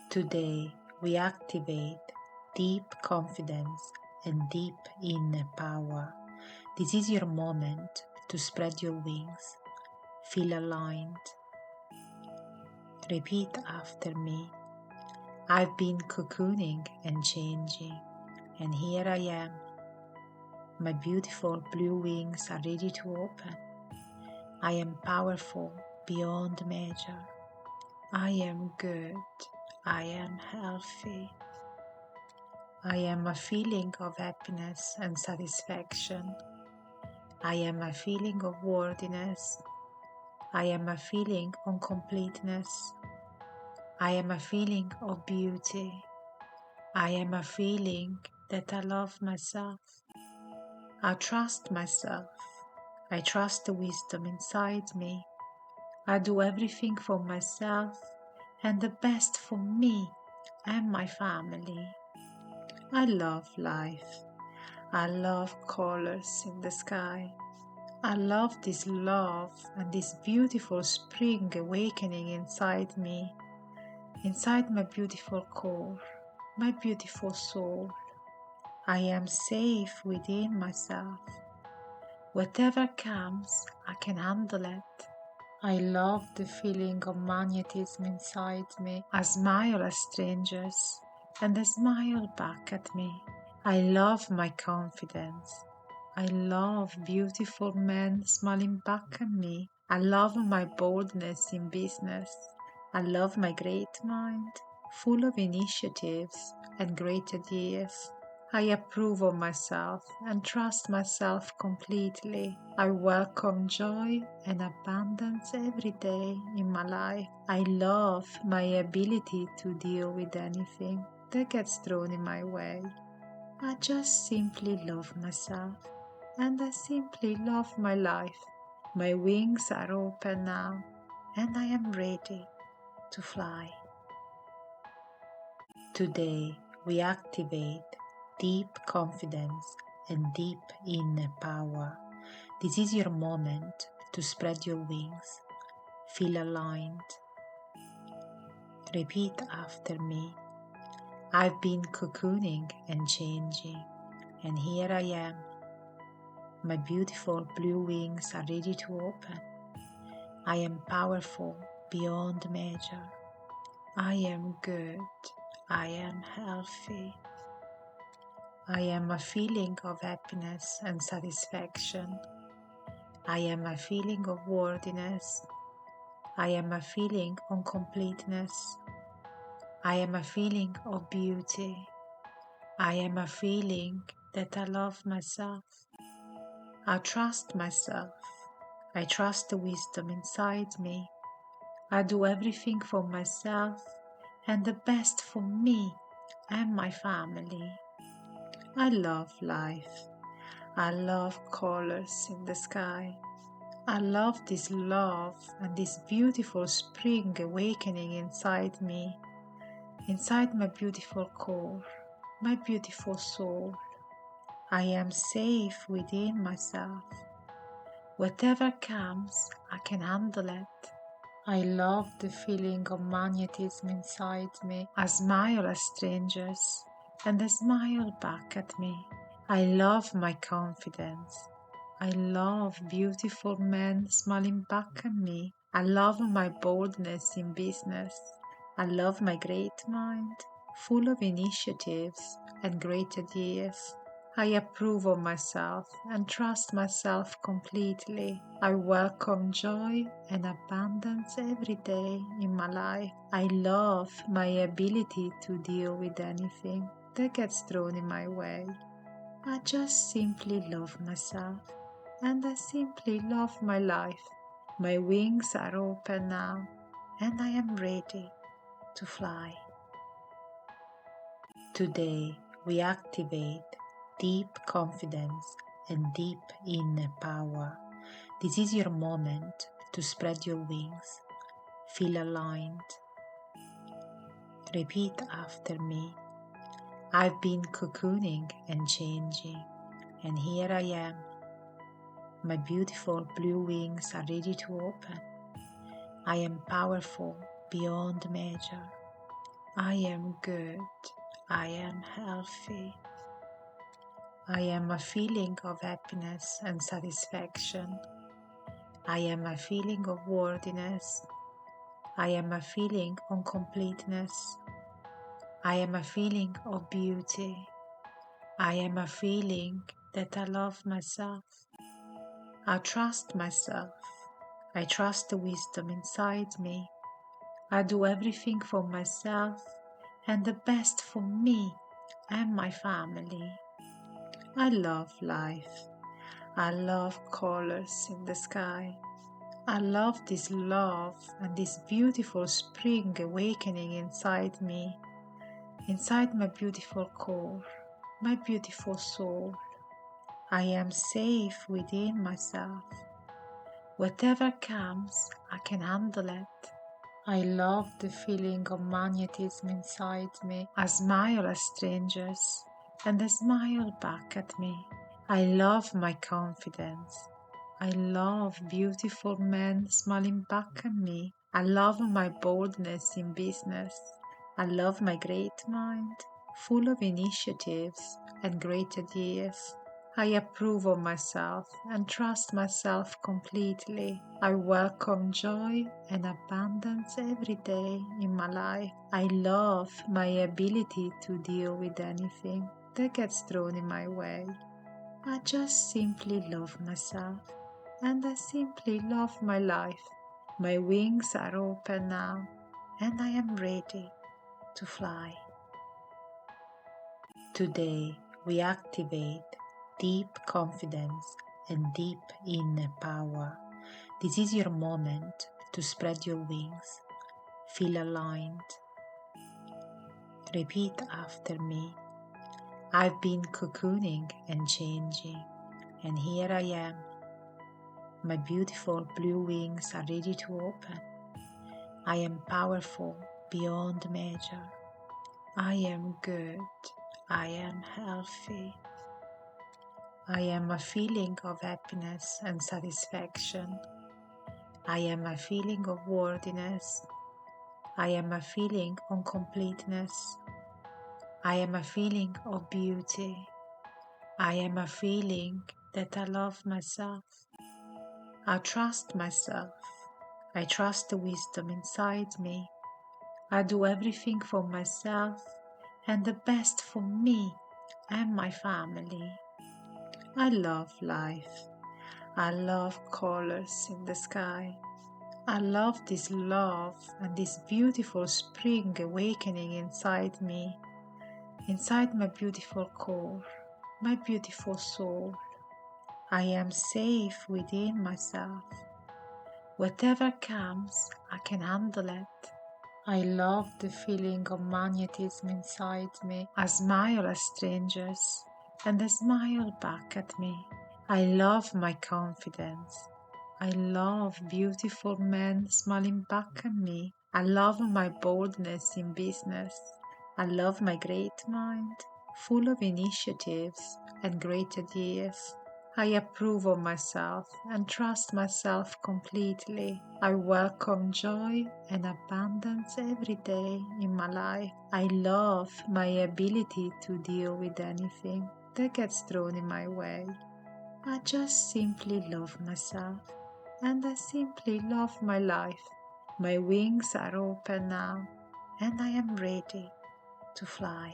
Today, we activate deep confidence and deep inner power. This is your moment to spread your wings. Feel aligned. Repeat after me. I've been cocooning and changing, and here I am. My beautiful blue wings are ready to open. I am powerful beyond measure. I am good. I am healthy. I am a feeling of happiness and satisfaction. I am a feeling of worthiness. I am a feeling of completeness. I am a feeling of beauty. I am a feeling that I love myself. I trust myself. I trust the wisdom inside me. I do everything for myself and the best for me and my family. I love life. I love colors in the sky. I love this love and this beautiful spring awakening inside me, inside my beautiful core, my beautiful soul. I am safe within myself. Whatever comes, I can handle it. I love the feeling of magnetism inside me. I smile at strangers and they smile back at me. I love my confidence. I love beautiful men smiling back at me. I love my boldness in business. I love my great mind, full of initiatives and great ideas. I approve of myself and trust myself completely. I welcome joy and abundance every day in my life. I love my ability to deal with anything that gets thrown in my way. I just simply love myself and I simply love my life. My wings are open now and I am ready to fly. Today, we activate deep confidence and deep inner power. This is your moment to spread your wings. Feel aligned. Repeat after me. I've been cocooning and changing, and here I am. My beautiful blue wings are ready to open. I am powerful beyond measure. I am good. I am healthy. I am a feeling of happiness and satisfaction. I am a feeling of worthiness. I am a feeling of completeness. I am a feeling of beauty. I am a feeling that I love myself. I trust myself. I trust the wisdom inside me. I do everything for myself and the best for me and my family. I love life. I love colors in the sky. I love this love and this beautiful spring awakening inside me, inside my beautiful core, my beautiful soul. I am safe within myself. Whatever comes, I can handle it. I love the feeling of magnetism inside me. I smile at strangers and they smile back at me. I love my confidence. I love beautiful men smiling back at me. I love my boldness in business. I love my great mind, full of initiatives and great ideas. I approve of myself and trust myself completely. I welcome joy and abundance every day in my life. I love my ability to deal with anything that gets thrown in my way. I just simply love myself and I simply love my life. My wings are open now and I am ready to fly. Today, we activate deep confidence and deep inner power. This is your moment to spread your wings. Feel aligned. Repeat after me. I've been cocooning and changing, and here I am. My beautiful blue wings are ready to open. I am powerful beyond measure. I am good. I am healthy. I am a feeling of happiness and satisfaction. I am a feeling of worthiness. I am a feeling of completeness. I am a feeling of beauty. I am a feeling that I love myself. I trust myself. I trust the wisdom inside me. I do everything for myself and the best for me and my family. I love life. I love colors in the sky. I love this love and this beautiful spring awakening inside me, inside my beautiful core, my beautiful soul. I am safe within myself. Whatever comes, I can handle it. I love the feeling of magnetism inside me. I smile at strangers and they smile back at me. I love my confidence. I love beautiful men smiling back at me. I love my boldness in business. I love my great mind, full of initiatives and great ideas. I approve of myself and trust myself completely. I welcome joy and abundance every day in my life. I love my ability to deal with anything that gets thrown in my way. I just simply love myself and I simply love my life. My wings are open now and I am ready to fly. Today we activate deep confidence and deep inner power. This is your moment to spread your wings. Feel aligned. Repeat after me. I've been cocooning and changing, and here I am. My beautiful blue wings are ready to open. I am powerful beyond measure. I am good. I am healthy. I am a feeling of happiness and satisfaction. I am a feeling of worthiness. I am a feeling of completeness. I am a feeling of beauty. I am a feeling that I love myself. I trust myself. I trust the wisdom inside me. I do everything for myself and the best for me and my family. I love life. I love colors in the sky. I love this love and this beautiful spring awakening inside me, inside my beautiful core, my beautiful soul. I am safe within myself. Whatever comes, I can handle it. I love the feeling of magnetism inside me. I smile at strangers and they smile back at me. I love my confidence. I love beautiful men smiling back at me. I love my boldness in business. I love my great mind, full of initiatives and great ideas. I approve of myself and trust myself completely. I welcome joy and abundance every day in my life. I love my ability to deal with anything that gets thrown in my way. I just simply love myself and I simply love my life. My wings are open now and I am ready to fly.